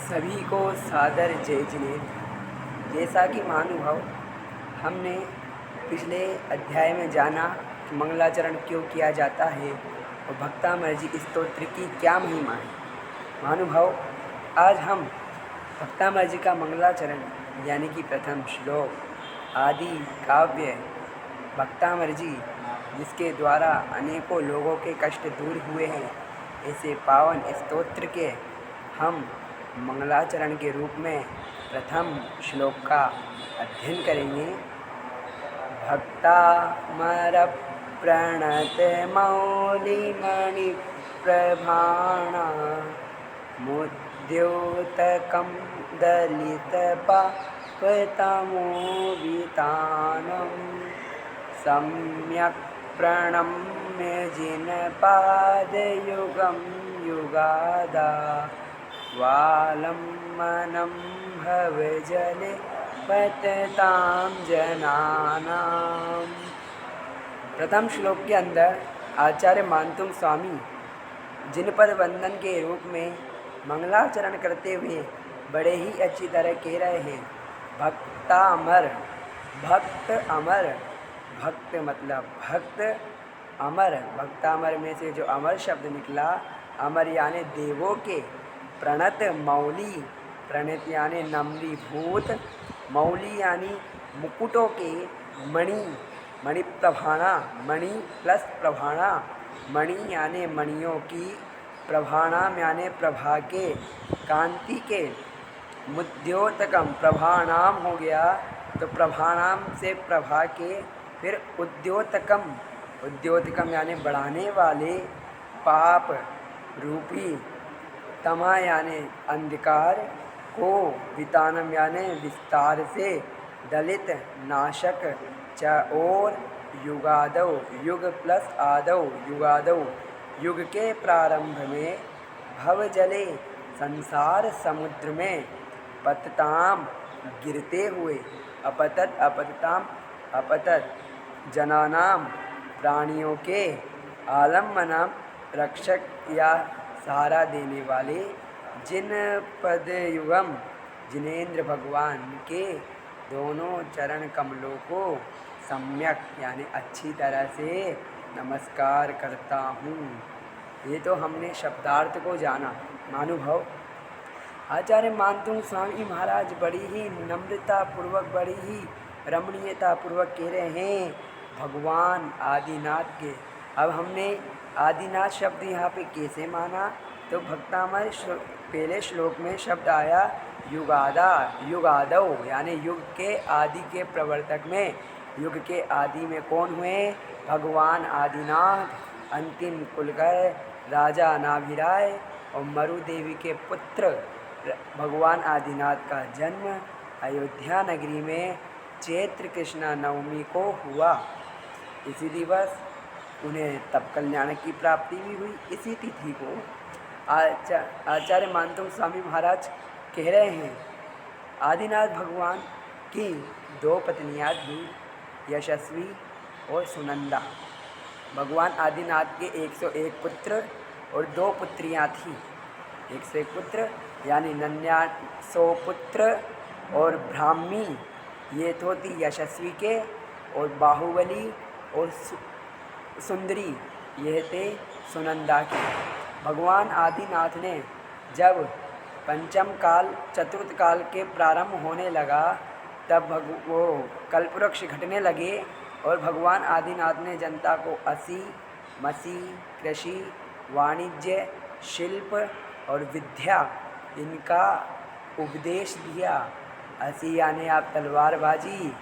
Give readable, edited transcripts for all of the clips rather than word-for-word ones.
सभी को सादर जय जिनेन्द्र। जैसा कि महानुभाव हमने पिछले अध्याय में जाना कि मंगलाचरण क्यों किया जाता है और भक्तामर्जी स्तोत्र की क्या महिमा है। महानुभाव आज हम भक्तामर्जी का मंगलाचरण यानी कि प्रथम श्लोक आदि काव्य भक्तामर्जी जिसके द्वारा अनेकों लोगों के कष्ट दूर हुए हैं, ऐसे पावन स्तोत्र के हम मंगलाचरण के रूप में प्रथम श्लोक का अध्ययन करेंगे। भक्तामर प्रणत मौलिमणि प्रभाणा मुद्योतकं दलित पापतमोवितानं सम्यक् प्रणम्य जिनपादयुगं युगादा वालम्बनं भवजले पततां जनानाम्। प्रथम श्लोक के अंदर आचार्य मानतुंग स्वामी जिनपद वंदन के रूप में मंगलाचरण करते हुए बड़े ही अच्छी तरह कह रहे हैं। भक्तामर, भक्त अमर, भक्त मतलब भक्त, अमर, भक्तामर में से जो अमर शब्द निकला, अमर यानी देवों के, प्रणत मौली, प्रणत यानी नम्रीभूत, मौली यानी मुकुटों के, मणि, मणि प्रभाणा, मणि प्लस प्रभाणा, मणि यानी मणियों की, प्रभाणाम यानी प्रभा के, कांति के, मुद्योतकम प्रभाणाम हो गया तो प्रभाणाम से प्रभा के, फिर उद्योतकम, उद्योतकम यानी बढ़ाने वाले, पाप रूपी, तमा यानी अंधकार को, वितानम यानी विस्तार से, दलित नाशक, च और युगादव, युग प्लस आदव, युगादव युग के प्रारंभ में, भव जले संसार समुद्र में, पतताम गिरते हुए, अपतत अपतताम अपतत जनानाम प्राणियों के, आलम्बनम रक्षक या सहारा देने वाले, जिन पदयुगम जिनेन्द्र भगवान के दोनों चरण कमलों को सम्यक यानी अच्छी तरह से नमस्कार करता हूँ। ये तो हमने शब्दार्थ को जाना। महानुभाव आचार्य मानतुंग स्वामी महाराज बड़ी ही नम्रता पूर्वक, बड़ी ही रमणीयता पूर्वक कह रहे हैं भगवान आदिनाथ के। अब हमने आदिनाथ शब्द यहाँ पे कैसे माना, तो भक्तामर पहले श्लोक में शब्द आया युगादा, युगादव यानी युग के आदि के प्रवर्तक में, युग के आदि में कौन हुए, भगवान आदिनाथ, अंतिम कुलकर राजा नाभिराय और मरु देवी के पुत्र भगवान आदिनाथ का जन्म अयोध्या नगरी में चैत्र कृष्णा नवमी को हुआ। इसी दिवस उन्हें तप कल्याण की प्राप्ति भी हुई। इसी तिथि को आचार्य मानतुंग स्वामी महाराज कह रहे हैं आदिनाथ भगवान की दो पत्नियां थी, यशस्वी और सुनंदा। भगवान आदिनाथ के 101 पुत्र और 2 पुत्रियां थीं। 101 पुत्र यानी 99 पुत्र और ब्राह्मी, ये तो थी यशस्वी के, और बाहुबली और सुंदरी ये थे सुनंदा के। भगवान आदिनाथ ने जब पंचम काल चतुर्थ काल के प्रारंभ होने लगा, तब वो कल्पवृक्ष घटने लगे और भगवान आदिनाथ ने जनता को असी, मसी, कृषि, वाणिज्य, शिल्प और विद्या इनका उपदेश दिया। असी यानी आप तलवारबाजी,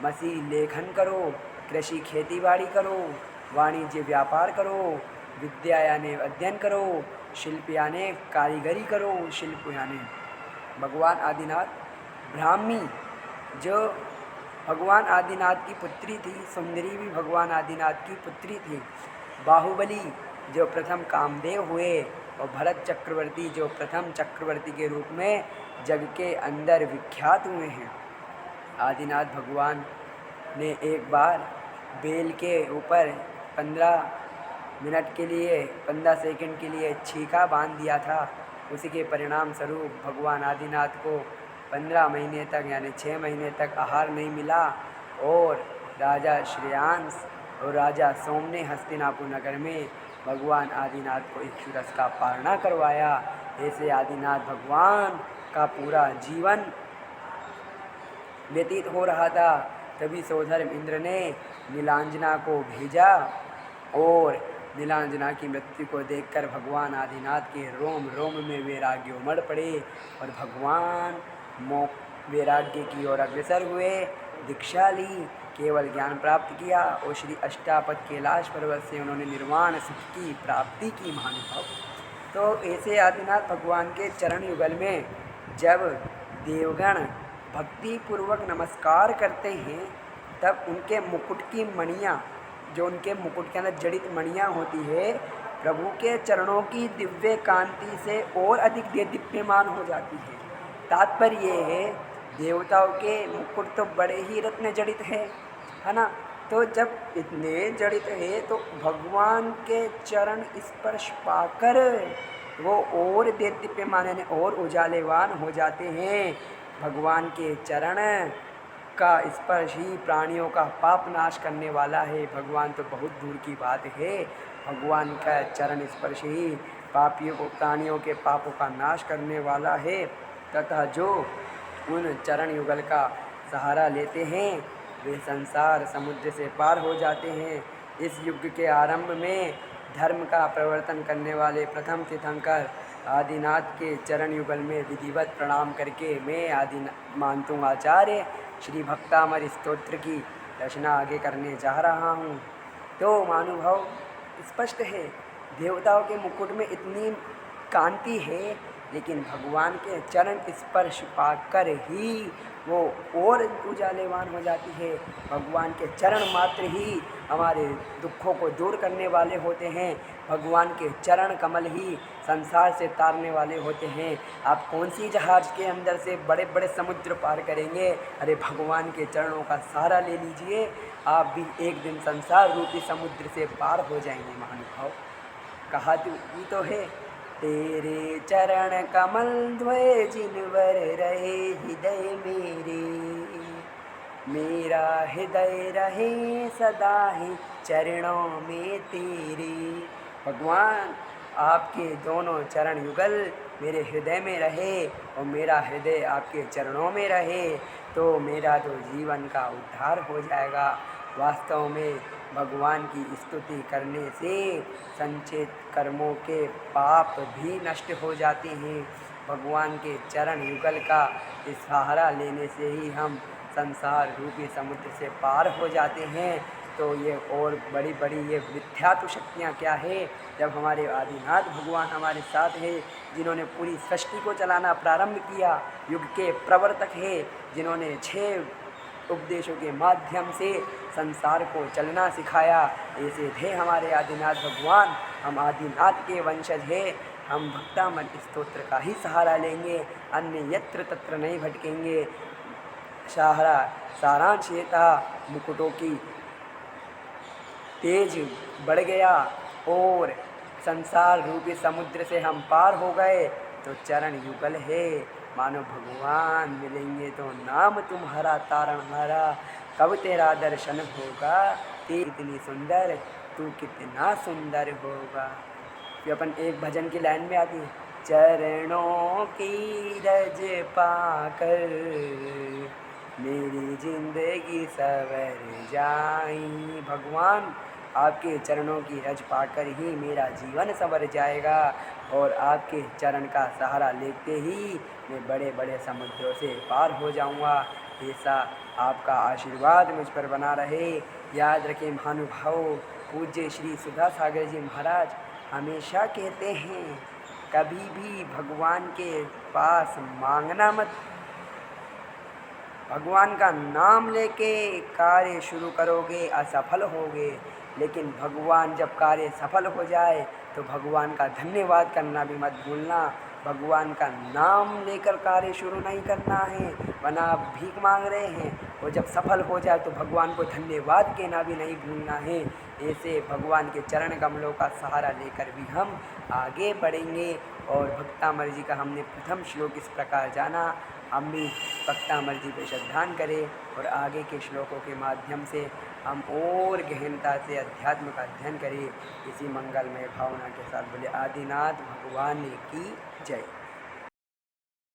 मसी लेखन करो, कृषि खेती बाड़ी करो, वाणिज्य व्यापार करो, विद्या यानी अध्ययन करो, शिल्प यानी कारीगरी करो, शिल्प यानी भगवान आदिनाथ ब्राह्मी जो भगवान आदिनाथ की पुत्री थी, सुंदरी भी भगवान आदिनाथ की पुत्री थी, बाहुबली जो प्रथम कामदेव हुए और भरत चक्रवर्ती जो प्रथम चक्रवर्ती के रूप में जग के अंदर विख्यात हुए हैं। आदिनाथ भगवान ने एक बार बेल के ऊपर 15 मिनट के लिए 15 सेकंड के लिए छीका बांध दिया था उसी के परिणाम स्वरूप भगवान आदिनाथ को 15 महीने तक यानी 6 महीने तक आहार नहीं मिला और राजा श्रेयांश और राजा सोम ने हस्तिनापुर नगर में भगवान आदिनाथ को इक्षुरस का पारणा करवाया। ऐसे आदिनाथ भगवान का पूरा जीवन व्यतीत हो रहा था। तभी सोधर्म इंद्र ने नीलांजना को भेजा और नीलांजना की मृत्यु को देखकर भगवान आदिनाथ के रोम रोम में वैराग्य उमड़ पड़े और भगवान वैराग्य की ओर अग्रसर हुए, दीक्षा ली, केवल ज्ञान प्राप्त किया और श्री अष्टापद कैलाश पर्वत से उन्होंने निर्वाण सुख की प्राप्ति की। महानुभाव, तो ऐसे आदिनाथ भगवान के चरण युगल में जब देवगण भक्ति पूर्वक नमस्कार करते हैं तब उनके मुकुट की मणियाँ, जो उनके मुकुट के अंदर जड़ित मणियाँ होती है, प्रभु के चरणों की दिव्य कांति से और अधिक दीप्यमान हो जाती है। तात्पर्य ये है, देवताओं के मुकुट तो बड़े ही रत्न जड़ित है ना। तो जब इतने जड़ित है तो भगवान के चरण स्पर्श पाकर वो और दीप्यमान यानी और उजालेवान हो जाते हैं। भगवान के चरण का स्पर्श ही प्राणियों का पाप नाश करने वाला है। भगवान तो बहुत दूर की बात है, भगवान का चरण स्पर्श ही पापियों को, प्राणियों के पापों का नाश करने वाला है। तथा जो उन चरण युगल का सहारा लेते हैं वे संसार समुद्र से पार हो जाते हैं। इस युग के आरंभ में धर्म का प्रवर्तन करने वाले प्रथम तीर्थंकर आदिनाथ के चरण युगल में विधिवत प्रणाम करके मैं मानतुंग आचार्य श्री भक्तामर स्तोत्र की रचना आगे करने जा रहा हूँ। तो महानुभाव, स्पष्ट है देवताओं के मुकुट में इतनी कांति है, लेकिन भगवान के चरण स्पर्श पाकर ही वो और उजालेवान हो जाती है। भगवान के चरण मात्र ही हमारे दुखों को दूर करने वाले होते हैं। भगवान के चरण कमल ही संसार से तारने वाले होते हैं। आप कौन सी जहाज के अंदर से बड़े बड़े समुद्र पार करेंगे? अरे भगवान के चरणों का सहारा ले लीजिए, आप भी एक दिन संसार रूपी समुद्र से पार हो जाएंगे। महानुभाव, कहा तो है, तेरे चरण कमल ध्वज जिनवर रहे हृदय मेरा हृदय रहे सदा ही चरणों में तेरे। भगवान, आपके दोनों चरण युगल मेरे हृदय में रहे और मेरा हृदय आपके चरणों में रहे तो मेरा तो जीवन का उद्धार हो जाएगा। वास्तव में भगवान की स्तुति करने से संचित कर्मों के पाप भी नष्ट हो जाते हैं। भगवान के चरण युगल का सहारा लेने से ही हम संसार रूपी समुद्र से पार हो जाते हैं। तो ये और बड़ी बड़ी ये विख्यात शक्तियाँ क्या है, जब हमारे आदिनाथ भगवान हमारे साथ है, जिन्होंने पूरी सृष्टि को चलाना प्रारंभ किया, युग के प्रवर्तक है, जिन्होंने 6 उपदेशों के माध्यम से संसार को चलना सिखाया। ऐसे थे हमारे आदिनाथ भगवान। हम आदिनाथ के वंशज हैं। हम भक्तामन स्तोत्र का ही सहारा लेंगे, अन्य यत्र तत्र नहीं भटकेंगे। सारांश ये था, मुकुटों की तेज बढ़ गया और संसार रूपी समुद्र से हम पार हो गए तो चरण युगल है। मानो भगवान मिलेंगे तो नाम तुम्हारा तारण हारा, कब तेरा दर्शन होगा, तेरी इतनी सुंदर तू कितना सुंदर होगा। ये अपन एक भजन की लाइन में आती है, चरणों की रज पाकर मेरी जिंदगी सवर जाई। भगवान, आपके चरणों की रज पाकर ही मेरा जीवन संवर जाएगा और आपके चरण का सहारा लेते ही मैं बड़े बड़े समुद्रों से पार हो जाऊंगा। ऐसा आपका आशीर्वाद मुझ पर बना रहे। याद रखें महानुभाव, पूज्य श्री सुधा सागर जी महाराज हमेशा कहते हैं, कभी भी भगवान के पास मांगना मत। भगवान का नाम लेके कार्य शुरू करोगे असफल होगे, लेकिन भगवान जब कार्य सफल हो जाए तो भगवान का धन्यवाद करना भी मत भूलना। भगवान का नाम लेकर कार्य शुरू नहीं करना है, वरना आप भीख मांग रहे हैं। और जब सफल हो जाए तो भगवान को धन्यवाद कहना भी नहीं भूलना है। ऐसे भगवान के चरण कमलों का सहारा लेकर भी हम आगे बढ़ेंगे। और भक्तामर जी का हमने प्रथम श्लोक इस प्रकार जाना। हम भी भक्तामर जी पे श्रद्धान करें और आगे के श्लोकों के माध्यम से हम और गहनता से अध्यात्म का अध्ययन करें। इसी मंगलमय भावना के साथ बोले आदिनाथ भगवान की जय।